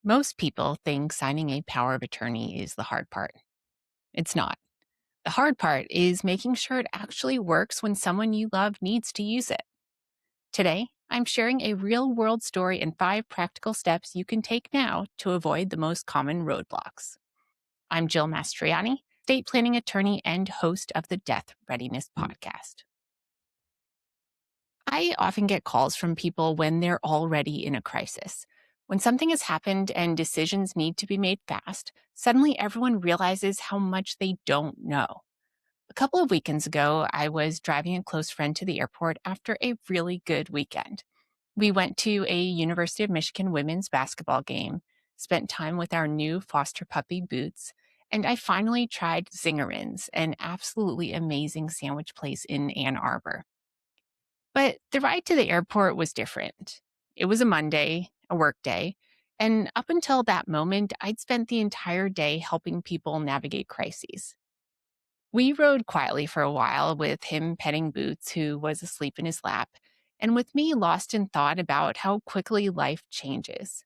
Most people think signing a power of attorney is the hard part. It's not. The hard part is making sure it actually works when someone you love needs to use it. Today, I'm sharing a real world story and 5 practical steps you can take now to avoid the most common roadblocks. I'm Jill Mastriani, estate planning attorney and host of the Death Readiness podcast. I often get calls from people when they're already in a crisis. When something has happened and decisions need to be made fast, suddenly everyone realizes how much they don't know. A couple of weekends ago, I was driving a close friend to the airport after a really good weekend. We went to a University of Michigan women's basketball game, spent time with our new foster puppy Boots, and I finally tried Zingerins, an absolutely amazing sandwich place in Ann Arbor. But the ride to the airport was different. It was a Monday, a work day, and up until that moment, I'd spent the entire day helping people navigate crises. We rode quietly for a while with him petting Boots, who was asleep in his lap, and with me lost in thought about how quickly life changes.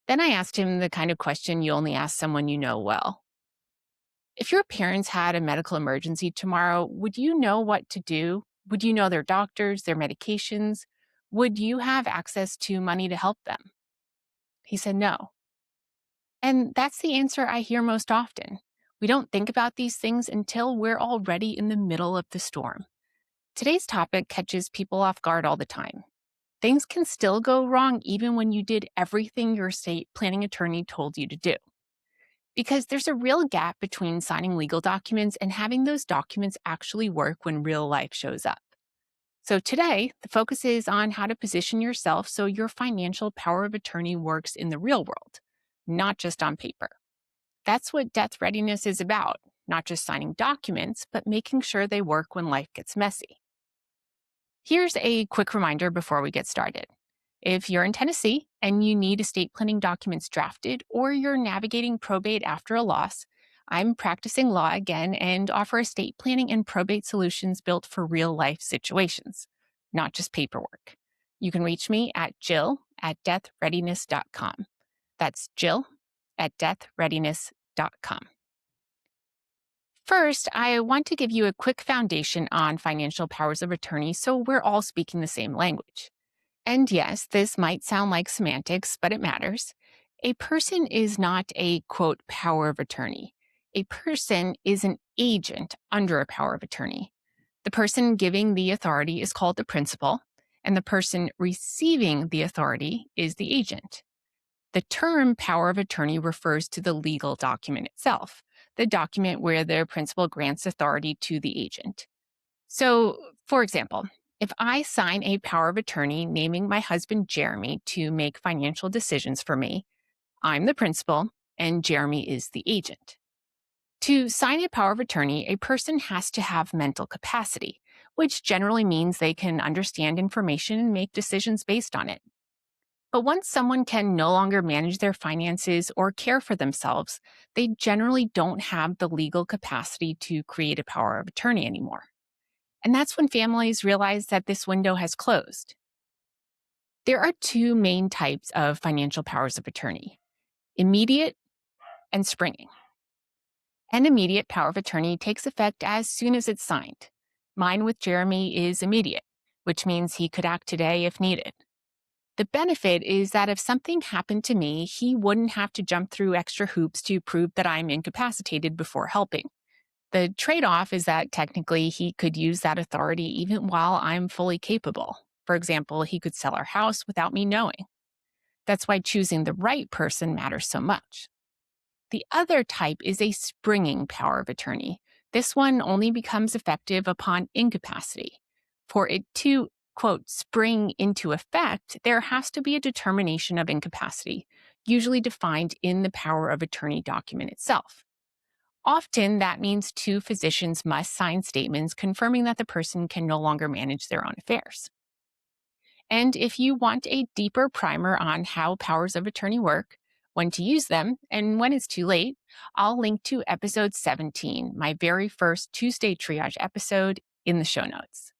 Then I asked him the kind of question you only ask someone you know well. If your parents had a medical emergency tomorrow, would you know what to do? Would you know their doctors, their medications? Would you have access to money to help them? He said no. And that's the answer I hear most often. We don't think about these things until we're already in the middle of the storm. Today's topic catches people off guard all the time. Things can still go wrong even when you did everything your estate planning attorney told you to do. Because there's a real gap between signing legal documents and having those documents actually work when real life shows up. So today, the focus is on how to position yourself so your financial power of attorney works in the real world, not just on paper. That's what death readiness is about, not just signing documents, but making sure they work when life gets messy. Here's a quick reminder before we get started. If you're in Tennessee and you need estate planning documents drafted or you're navigating probate after a loss, I'm practicing law again and offer estate planning and probate solutions built for real life situations, not just paperwork. You can reach me at jill@deathreadiness.com. That's jill@deathreadiness.com. First, I want to give you a quick foundation on financial powers of attorney so we're all speaking the same language. And yes, this might sound like semantics, but it matters. A person is not a quote power of attorney. A person is an agent under a power of attorney. The person giving the authority is called the principal, and the person receiving the authority is the agent. The term power of attorney refers to the legal document itself, the document where the principal grants authority to the agent. So, for example, if I sign a power of attorney naming my husband Jeremy to make financial decisions for me, I'm the principal and Jeremy is the agent. To sign a power of attorney, a person has to have mental capacity, which generally means they can understand information and make decisions based on it. But once someone can no longer manage their finances or care for themselves, they generally don't have the legal capacity to create a power of attorney anymore. And that's when families realize that this window has closed. There are 2 main types of financial powers of attorney: immediate and springing. An immediate power of attorney takes effect as soon as it's signed. Mine with Jeremy is immediate, which means he could act today if needed. The benefit is that if something happened to me, he wouldn't have to jump through extra hoops to prove that I'm incapacitated before helping. The trade off is that technically he could use that authority even while I'm fully capable. For example, he could sell our house without me knowing. That's why choosing the right person matters so much. The other type is a springing power of attorney. This one only becomes effective upon incapacity. For it to, quote, spring into effect, there has to be a determination of incapacity, usually defined in the power of attorney document itself. Often, that means 2 physicians must sign statements confirming that the person can no longer manage their own affairs. And if you want a deeper primer on how powers of attorney work, when to use them, and when it's too late, I'll link to episode 17, my very first Tuesday triage episode, in the show notes.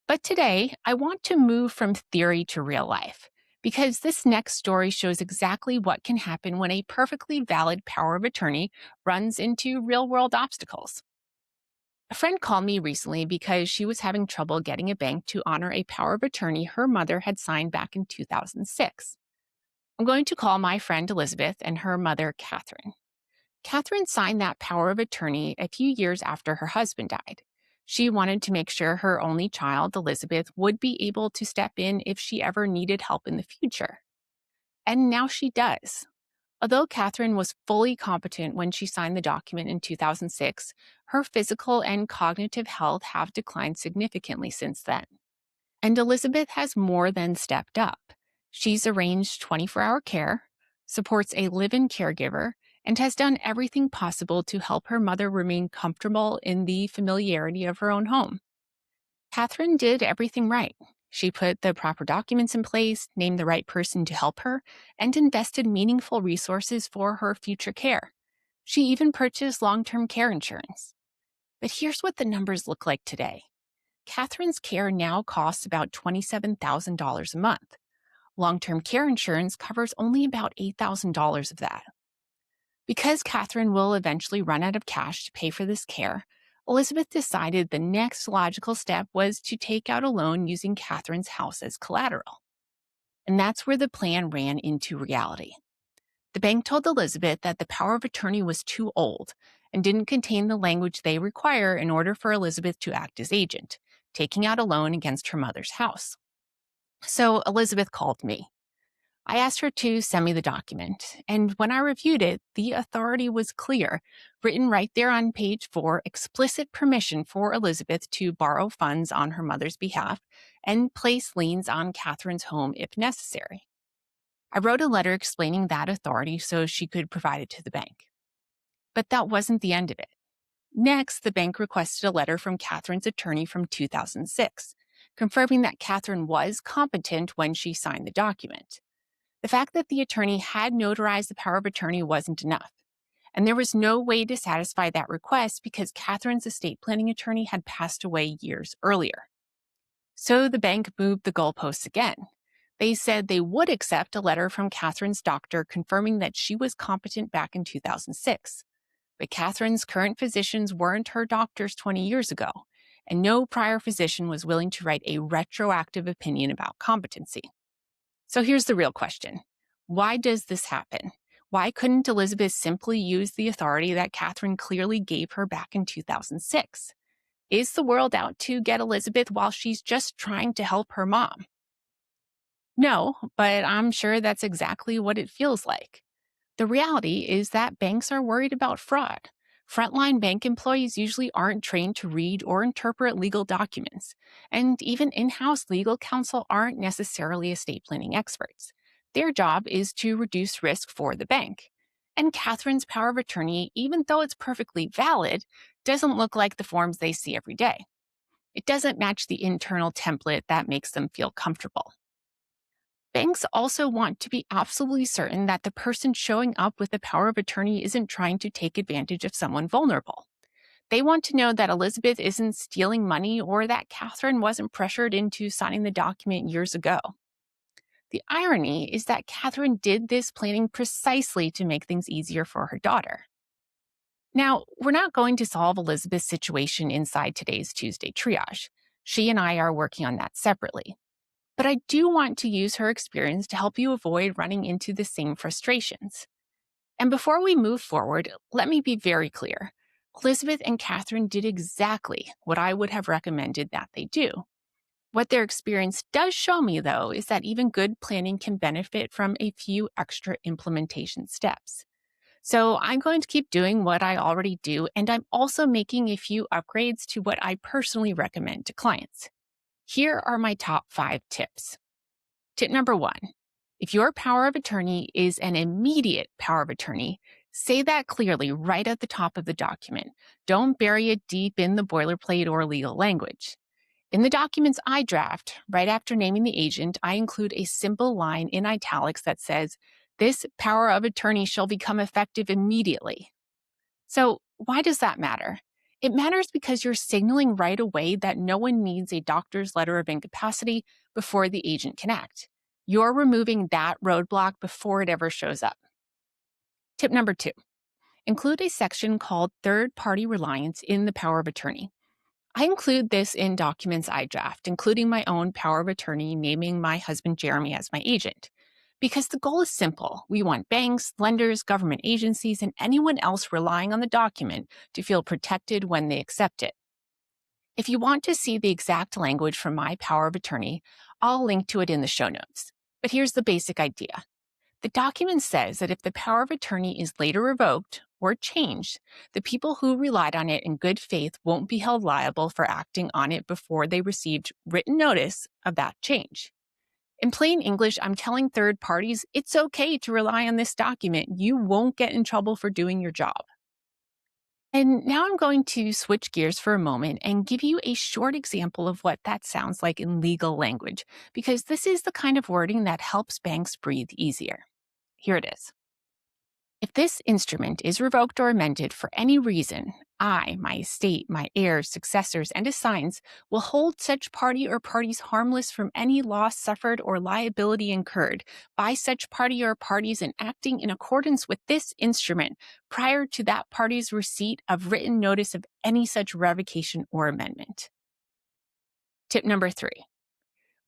But today, I want to move from theory to real life, because this next story shows exactly what can happen when a perfectly valid power of attorney runs into real world obstacles. A friend called me recently because she was having trouble getting a bank to honor a power of attorney her mother had signed back in 2006. I'm going to call my friend Elizabeth and her mother, Catherine. Catherine signed that power of attorney a few years after her husband died. She wanted to make sure her only child, Elizabeth, would be able to step in if she ever needed help in the future. And now she does. Although Catherine was fully competent when she signed the document in 2006, her physical and cognitive health have declined significantly since then. And Elizabeth has more than stepped up. She's arranged 24-hour care, supports a live in caregiver, and has done everything possible to help her mother remain comfortable in the familiarity of her own home. Catherine did everything right. She put the proper documents in place, named the right person to help her, and invested meaningful resources for her future care. She even purchased long term care insurance. But here's what the numbers look like today. Catherine's care now costs about $27,000 a month. Long term care insurance covers only about $8,000 of that. Because Catherine will eventually run out of cash to pay for this care, Elizabeth decided the next logical step was to take out a loan using Catherine's house as collateral. And that's where the plan ran into reality. The bank told Elizabeth that the power of attorney was too old and didn't contain the language they require in order for Elizabeth to act as agent, taking out a loan against her mother's house. So Elizabeth called me. I asked her to send me the document, and when I reviewed it, the authority was clear, written right there on page 4, explicit permission for Elizabeth to borrow funds on her mother's behalf and place liens on Catherine's home if necessary. I wrote a letter explaining that authority so she could provide it to the bank. But that wasn't the end of it. Next, the bank requested a letter from Catherine's attorney from 2006, confirming that Catherine was competent when she signed the document. The fact that the attorney had notarized the power of attorney wasn't enough, and there was no way to satisfy that request because Catherine's estate planning attorney had passed away years earlier. So the bank moved the goalposts again. They said they would accept a letter from Catherine's doctor confirming that she was competent back in 2006. But Catherine's current physicians weren't her doctors 20 years ago, and no prior physician was willing to write a retroactive opinion about competency. So here's the real question. Why does this happen? Why couldn't Elizabeth simply use the authority that Catherine clearly gave her back in 2006? Is the world out to get Elizabeth while she's just trying to help her mom? No, but I'm sure that's exactly what it feels like. The reality is that banks are worried about fraud. Frontline bank employees usually aren't trained to read or interpret legal documents, and even in-house legal counsel aren't necessarily estate planning experts. Their job is to reduce risk for the bank. And Catherine's power of attorney, even though it's perfectly valid, doesn't look like the forms they see every day. It doesn't match the internal template that makes them feel comfortable. Banks also want to be absolutely certain that the person showing up with the power of attorney isn't trying to take advantage of someone vulnerable. They want to know that Elizabeth isn't stealing money or that Catherine wasn't pressured into signing the document years ago. The irony is that Catherine did this planning precisely to make things easier for her daughter. Now, we're not going to solve Elizabeth's situation inside today's Tuesday triage. She and I are working on that separately. But I do want to use her experience to help you avoid running into the same frustrations. And before we move forward, let me be very clear. Elizabeth and Catherine did exactly what I would have recommended that they do. What their experience does show me, though, is that even good planning can benefit from a few extra implementation steps. So I'm going to keep doing what I already do, and I'm also making a few upgrades to what I personally recommend to clients. Here are my top 5 tips. Tip number 1, if your power of attorney is an immediate power of attorney, say that clearly right at the top of the document. Don't bury it deep in the boilerplate or legal language. In the documents I draft, right after naming the agent, I include a simple line in italics that says, "This power of attorney shall become effective immediately." So why does that matter? It matters because you're signaling right away that no one needs a doctor's letter of incapacity before the agent can act. You're removing that roadblock before it ever shows up. Tip number 2, include a section called third party reliance in the power of attorney. I include this in documents I draft, including my own power of attorney naming my husband Jeremy as my agent. Because the goal is simple. We want banks, lenders, government agencies, and anyone else relying on the document to feel protected when they accept it. If you want to see the exact language from my power of attorney, I'll link to it in the show notes. But here's the basic idea. The document says that if the power of attorney is later revoked or changed, the people who relied on it in good faith won't be held liable for acting on it before they received written notice of that change. In plain English, I'm telling third parties it's okay to rely on this document. You won't get in trouble for doing your job. And now I'm going to switch gears for a moment and give you a short example of what that sounds like in legal language, because this is the kind of wording that helps banks breathe easier. Here it is. If this instrument is revoked or amended for any reason, I, my estate, my heirs, successors, and assigns will hold such party or parties harmless from any loss suffered or liability incurred by such party or parties in acting in accordance with this instrument prior to that party's receipt of written notice of any such revocation or amendment. Tip number 3.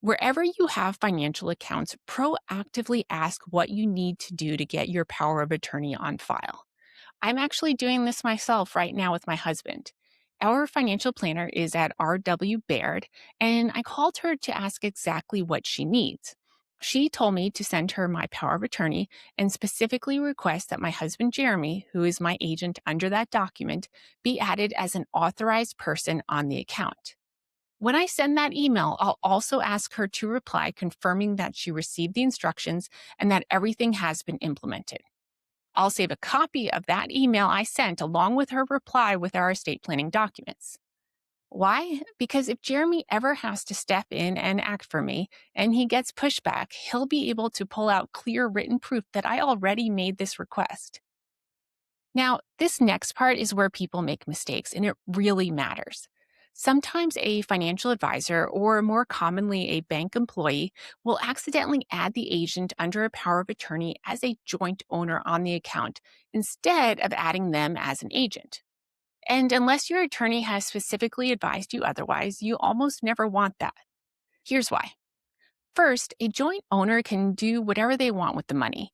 Wherever you have financial accounts, proactively ask what you need to do to get your power of attorney on file. I'm actually doing this myself right now with my husband. Our financial planner is at R.W. Baird, and I called her to ask exactly what she needs. She told me to send her my power of attorney and specifically request that my husband Jeremy, who is my agent under that document, be added as an authorized person on the account. When I send that email, I'll also ask her to reply confirming that she received the instructions and that everything has been implemented. I'll save a copy of that email I sent along with her reply with our estate planning documents. Why? Because if Jeremy ever has to step in and act for me and he gets pushback, he'll be able to pull out clear written proof that I already made this request. Now, this next part is where people make mistakes, and it really matters. Sometimes a financial advisor, or more commonly a bank employee, will accidentally add the agent under a power of attorney as a joint owner on the account instead of adding them as an agent. And unless your attorney has specifically advised you otherwise, you almost never want that. Here's why. First, a joint owner can do whatever they want with the money.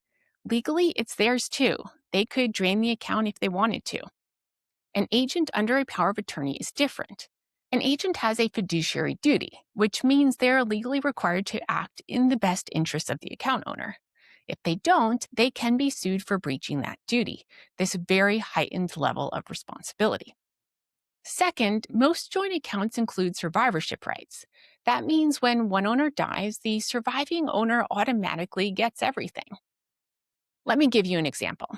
Legally, it's theirs too. They could drain the account if they wanted to. An agent under a power of attorney is different. An agent has a fiduciary duty, which means they're legally required to act in the best interest of the account owner. If they don't, they can be sued for breaching that duty, this very heightened level of responsibility. Second, most joint accounts include survivorship rights. That means when one owner dies, the surviving owner automatically gets everything. Let me give you an example.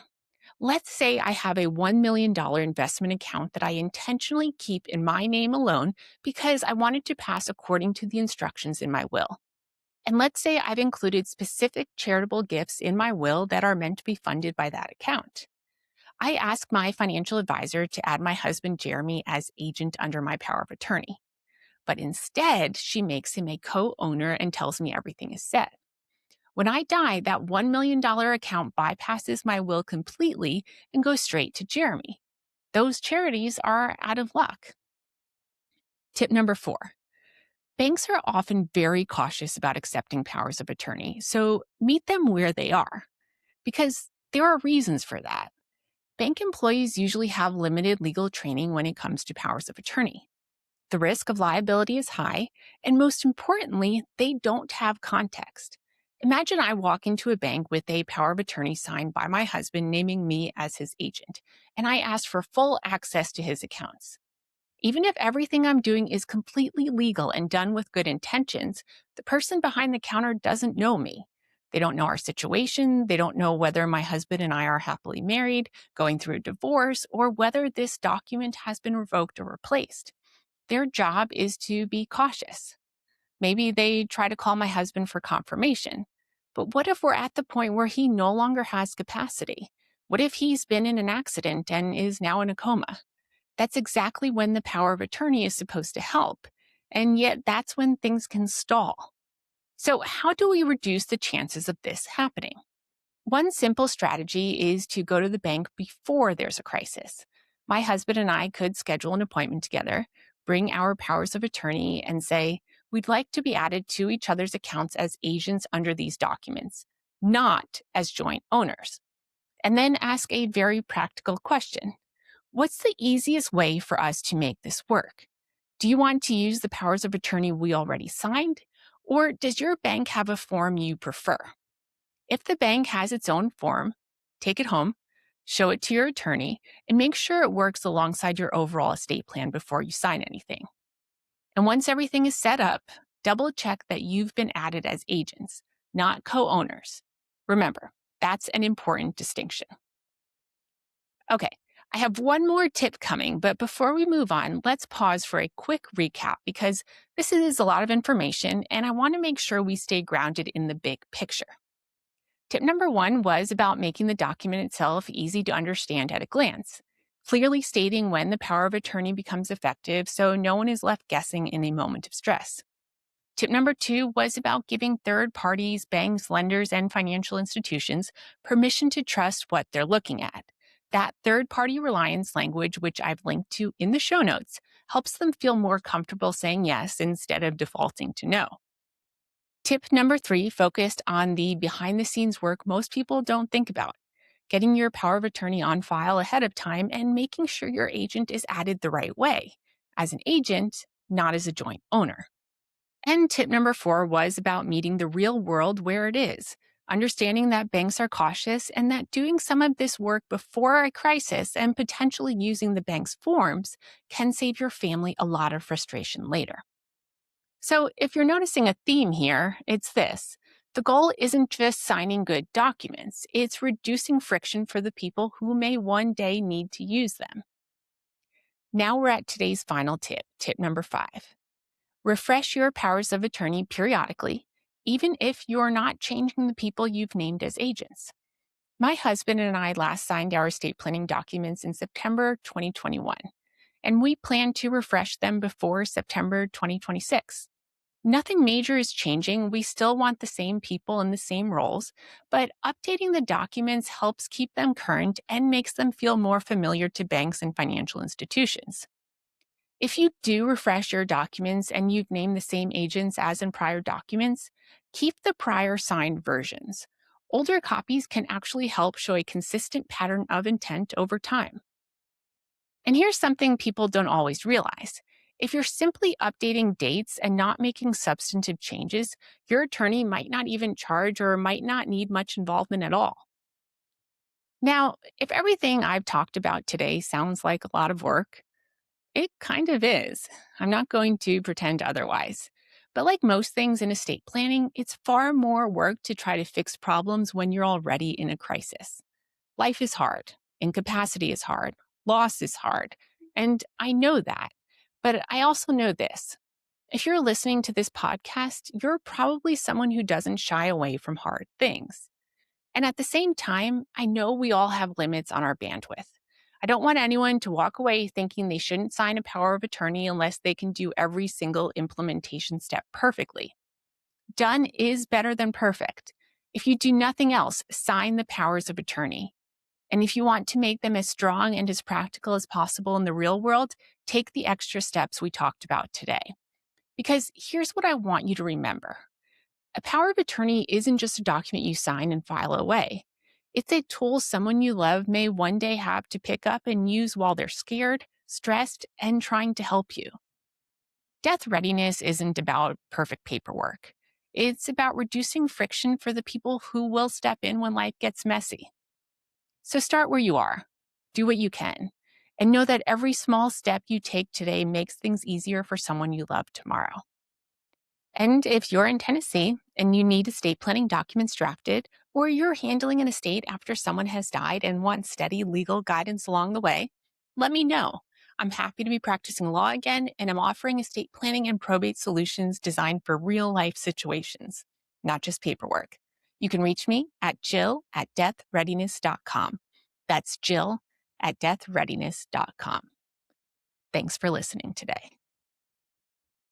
Let's say I have a $1 million investment account that I intentionally keep in my name alone because I wanted to pass according to the instructions in my will. And let's say I've included specific charitable gifts in my will that are meant to be funded by that account. I ask my financial advisor to add my husband Jeremy as agent under my power of attorney. But instead, she makes him a co-owner and tells me everything is set. When I die, that $1 million account bypasses my will completely and goes straight to Jeremy. Those charities are out of luck. Tip number 4. Banks are often very cautious about accepting powers of attorney, so meet them where they are. Because there are reasons for that. Bank employees usually have limited legal training when it comes to powers of attorney. The risk of liability is high, and most importantly, they don't have context. Imagine I walk into a bank with a power of attorney signed by my husband naming me as his agent, and I ask for full access to his accounts. Even if everything I'm doing is completely legal and done with good intentions, the person behind the counter doesn't know me. They don't know our situation. They don't know whether my husband and I are happily married, going through a divorce, or whether this document has been revoked or replaced. Their job is to be cautious. Maybe they try to call my husband for confirmation. But what if we're at the point where he no longer has capacity? What if he's been in an accident and is now in a coma? That's exactly when the power of attorney is supposed to help. And yet that's when things can stall. So, how do we reduce the chances of this happening? One simple strategy is to go to the bank before there's a crisis. My husband and I could schedule an appointment together, bring our powers of attorney, and say, we'd like to be added to each other's accounts as agents under these documents, not as joint owners. And then ask a very practical question. What's the easiest way for us to make this work? Do you want to use the powers of attorney we already signed? Or does your bank have a form you prefer? If the bank has its own form, take it home, show it to your attorney, and make sure it works alongside your overall estate plan before you sign anything. And once everything is set up, double check that you've been added as agents, not co owners. Remember, that's an important distinction. Okay, I have one more tip coming, but before we move on, let's pause for a quick recap because this is a lot of information and I want to make sure we stay grounded in the big picture. Tip number one was about making the document itself easy to understand at a glance, clearly stating when the power of attorney becomes effective so no one is left guessing in a moment of stress. Tip number two was about giving third parties, banks, lenders, and financial institutions permission to trust what they're looking at. That third party reliance language, which I've linked to in the show notes, helps them feel more comfortable saying yes instead of defaulting to no. Tip number three focused on the behind the scenes work most people don't think about, getting your power of attorney on file ahead of time and making sure your agent is added the right way, as an agent, not as a joint owner. And tip number four was about meeting the real world where it is, understanding that banks are cautious and that doing some of this work before a crisis and potentially using the bank's forms can save your family a lot of frustration later. So, if you're noticing a theme here, it's this. The goal isn't just signing good documents, it's reducing friction for the people who may one day need to use them. Now we're at today's final tip, tip number five. Refresh your powers of attorney periodically, even if you're not changing the people you've named as agents. My husband and I last signed our estate planning documents in September 2021, and we plan to refresh them before September 2026. Nothing major is changing. We still want the same people in the same roles, but updating the documents helps keep them current and makes them feel more familiar to banks and financial institutions. If you do refresh your documents and you've named the same agents as in prior documents, keep the prior signed versions. Older copies can actually help show a consistent pattern of intent over time. And here's something people don't always realize. If you're simply updating dates and not making substantive changes, your attorney might not even charge or might not need much involvement at all. Now, if everything I've talked about today sounds like a lot of work, it kind of is. I'm not going to pretend otherwise. But like most things in estate planning, it's far more work to try to fix problems when you're already in a crisis. Life is hard, incapacity is hard, loss is hard, and I know that. But I also know this. If you're listening to this podcast, you're probably someone who doesn't shy away from hard things. And at the same time, I know we all have limits on our bandwidth. I don't want anyone to walk away thinking they shouldn't sign a power of attorney unless they can do every single implementation step perfectly. Done is better than perfect. If you do nothing else, sign the powers of attorney. And if you want to make them as strong and as practical as possible in the real world, take the extra steps we talked about today. Because here's what I want you to remember. A power of attorney isn't just a document you sign and file away. It's a tool someone you love may one day have to pick up and use while they're scared, stressed, and trying to help you. Death readiness isn't about perfect paperwork. It's about reducing friction for the people who will step in when life gets messy. So start where you are, do what you can, and know that every small step you take today makes things easier for someone you love tomorrow. And if you're in Tennessee and you need estate planning documents drafted, or you're handling an estate after someone has died and want steady legal guidance along the way, let me know. I'm happy to be practicing law again, and I'm offering estate planning and probate solutions designed for real life situations, not just paperwork. You can reach me at jill@deathreadiness.com. That's jill@deathreadiness.com. Thanks for listening today.